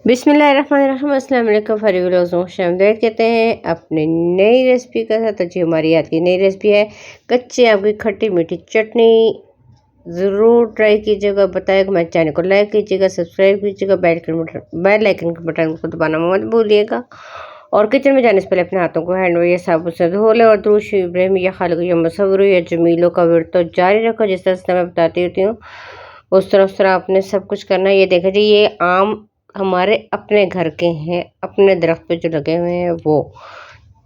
बिस्मिल्लाहिर्रहमानिर्रहीम अस्सलाम वालेकुम फरीवलोज़ों खुशामदीद कहते हैं अपने नई रेसिपी का साथ। तो जी हमारी आज की नई रेसिपी है कच्चे आम की खट्टी मीठी चटनी। ज़रूर ट्राई कीजिएगा, बताएगा। हमारे चैनल को लाइक कीजिएगा, सब्सक्राइब कीजिएगा, बेल आइकन के बटन को दबाना मत भूलिएगा। और किचन में जाने से पहले अपने हाथों को हैंड वॉश या साबुन से धो लें और दुरूद शरीफ इब्राहिमी या खालिक या मसवरू या जमीलों का विरतो जारी रखो। जिस तरह से मैं बताती होती हूँ उस तरह आपने सब कुछ करना है। ये देखें जी, ये आम हमारे अपने घर के हैं, अपने दरख्त पे जो लगे हुए हैं वो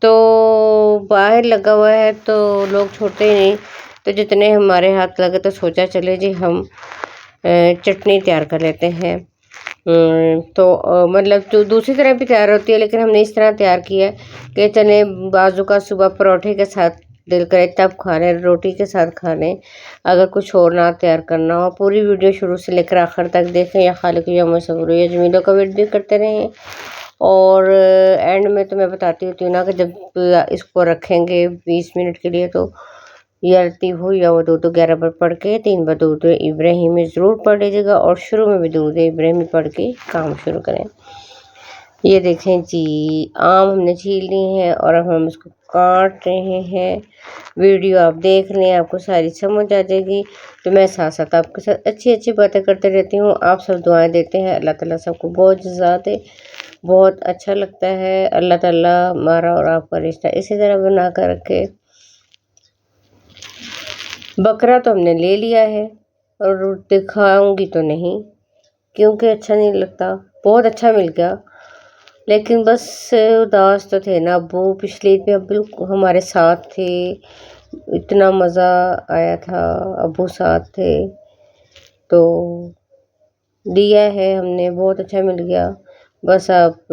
तो बाहर लगा हुआ है तो लोग छोड़ते ही नहीं। तो जितने हमारे हाथ लगे तो सोचा चले जी हम चटनी तैयार कर लेते हैं। तो मतलब जो दूसरी तरह भी तैयार होती है, लेकिन हमने इस तरह तैयार किया है कि चले बाजू का सुबह परोठे के साथ दिल करे तब खा लें, रोटी के साथ खा लें। अगर कुछ और ना तैयार करना हो, पूरी वीडियो शुरू से लेकर आखिर तक देखें या खालिक या मसवूर या जमीलों का वेट भी करते रहें। और एंड में तो मैं बताती होती हूँ ना कि जब इसको रखेंगे 20 मिनट के लिए तो या लतीफ़ हो या वदूद 11 बार पढ़ के 3 बार दुरूद इब्राहिमी ज़रूर पढ़ लीजिएगा और शुरू में भी दुरूद इब्राहिमी पढ़ के काम शुरू करें। ये देखें जी, आम हमने छील लिए हैं और अब हम इसको काट रहे हैं। वीडियो आप देख लें, आपको सारी समझ आ जाएगी। तो मैं साथ साथ आपके साथ अच्छी अच्छी बातें करते रहती हूँ। आप सब दुआएं देते हैं, अल्लाह ताला सबको बहुत जज़ा दे। बहुत अच्छा लगता है। अल्लाह ताला हमारा और आपका रिश्ता इसी तरह बना कर रखे। बकरा तो हमने ले लिया है और दिखाऊंगी तो नहीं क्योंकि अच्छा नहीं लगता। बहुत अच्छा मिल गया, लेकिन बस उदास तो थे ना अब्बू। पिछली ईद पे अब बिल्कुल हमारे साथ थे, इतना मज़ा आया था, अब्बू साथ थे तो दिया है हमने, बहुत अच्छा मिल गया। बस आप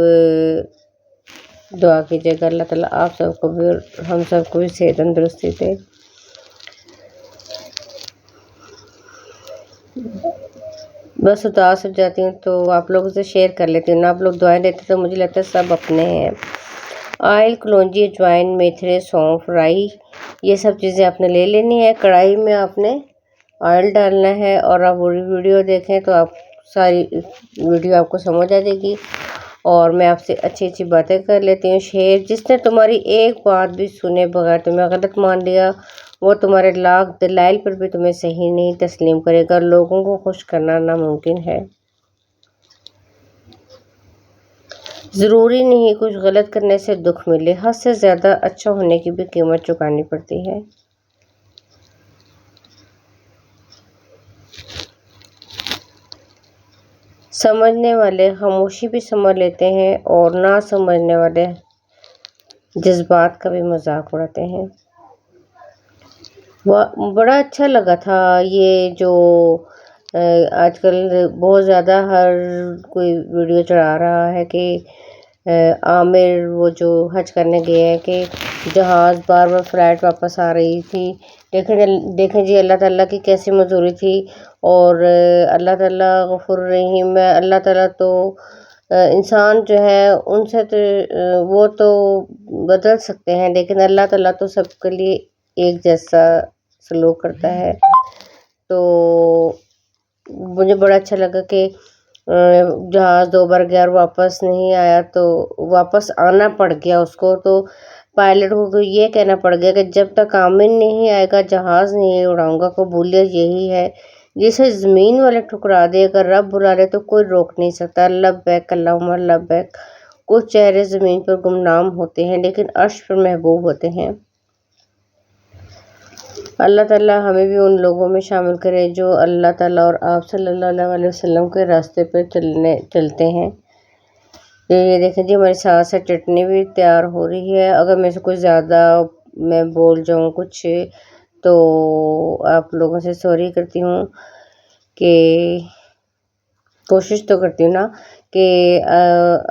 दुआ कीजिएगा अल्लाह ताला आप सबको भी और हम सबको भी सेहत तंदुरुस्ती दे। बस उदास हो जाती हूँ तो आप लोगों से शेयर कर लेती हूँ ना। आप लोग दुआएं देते तो मुझे लगता है सब अपने हैं। ऑयल, कलौंजी, अजवाइन, मेथरे, सौंफ, राई, ये सब चीज़ें आपने ले लेनी है। कढ़ाई में आपने ऑयल डालना है और आप पूरी वीडियो देखें तो आप सारी वीडियो आपको समझ आ जाएगी। और मैं आपसे अच्छी अच्छी बातें कर लेती हूँ शेयर। जिसने तुम्हारी एक बात भी सुने बगैर तुम्हें गलत मान लिया, वो तुम्हारे लाख दलाइल पर भी तुम्हें सही नहीं तस्लीम करेगा। लोगों को खुश करना नामुमकिन है। ज़रूरी नहीं कुछ गलत करने से दुख मिले, हद से ज़्यादा अच्छा होने की भी कीमत चुकानी पड़ती है। समझने वाले खामोशी भी समझ लेते हैं और ना समझने वाले जज्बात का भी मजाक उड़ाते हैं। बड़ा अच्छा लगा था ये जो आजकल बहुत ज़्यादा हर कोई वीडियो चढ़ा रहा है कि आमिर वो जो हज करने गए हैं कि जहाज़ बार बार फ्लाइट वापस आ रही थी। देखें जी, अल्लाह ताला की कैसी मजूरी थी। और अल्लाह ताला गफूर रहीम है। अल्लाह ताला तो इंसान जो है उनसे तो वो तो बदल सकते हैं, लेकिन अल्लाह ताला तो सबके लिए एक जैसा सलूक करता है। तो मुझे बड़ा अच्छा लगा कि जहाज़ 2 बार गया और वापस नहीं आया, तो वापस आना पड़ गया उसको। तो पायलट को तो ये कहना पड़ गया कि जब तक आमिर नहीं आएगा जहाज़ नहीं उड़ाऊंगा। कबूलियत यही है, जिसे ज़मीन वाले ठुकरा दे, अगर रब बुला ले तो कोई रोक नहीं सकता। लब्बैक अल्लाहुम्मा लब्बैक। कुछ चेहरे ज़मीन पर गुमनाम होते हैं लेकिन अर्श पर महबूब होते हैं। अल्लाह ताला हमें भी उन लोगों में शामिल करे जो अल्लाह ताला और आप सल्लल्लाहु अलैहि वसल्लम के रास्ते पर चलते हैं। ये देखें जी, हमारी साथ से चटनी भी तैयार हो रही है। अगर मैं से कुछ ज़्यादा मैं बोल जाऊँ कुछ तो आप लोगों से सॉरी करती हूँ। कि कोशिश तो करती हूँ ना कि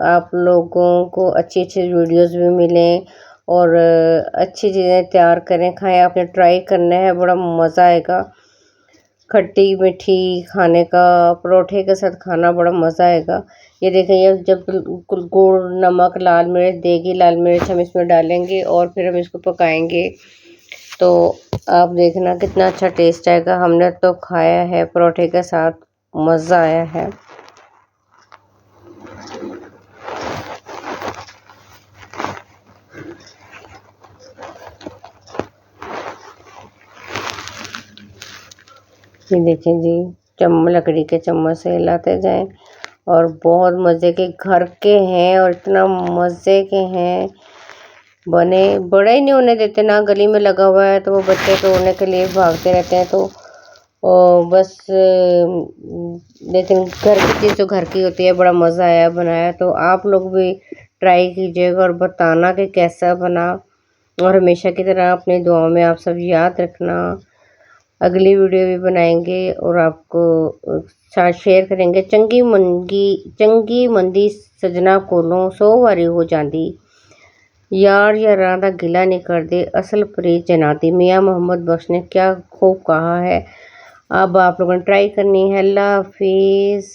आप लोगों को अच्छी अच्छी वीडियोस भी मिलें और अच्छी चीज़ें तैयार करें, खाएं। आपने ट्राई करना है, बड़ा मज़ा आएगा। खट्टी मीठी खाने का, परोठे के साथ खाना बड़ा मज़ा आएगा। ये देखें, ये जब बिल्कुल गुड़, नमक, लाल मिर्च, देगी लाल मिर्च हम इसमें डालेंगे और फिर हम इसको पकाएंगे तो आप देखना कितना अच्छा टेस्ट आएगा। हमने तो खाया है परोठे के साथ, मज़ा आया है। ये देखें जी, लकड़ी के चम्मच से हिलाते जाएं और बहुत मज़े के घर के हैं और इतना मज़े के हैं बने। बड़ा ही नहीं होने देते ना, गली में लगा हुआ है तो वो बच्चे तोड़ने के लिए भागते रहते हैं। तो बस लेकिन घर की चीज़ तो घर की होती है। बड़ा मज़ा आया बनाया, तो आप लोग भी ट्राई कीजिएगा और बताना कि कैसा बना। और हमेशा की तरह अपनी दुआओं में आप सब याद रखना। अगली वीडियो भी बनाएंगे और आपको साथ शेयर करेंगे। चंगी मंदी सजना कोलों 100 वारी हो जाती, यार यारां दा गिला नहीं करते, असल प्रीत जनाती। मियाँ मोहम्मद बख्श ने क्या खूब कहा है। अब आप लोगों ने ट्राई करनी है। अल्लाह हाफिज़।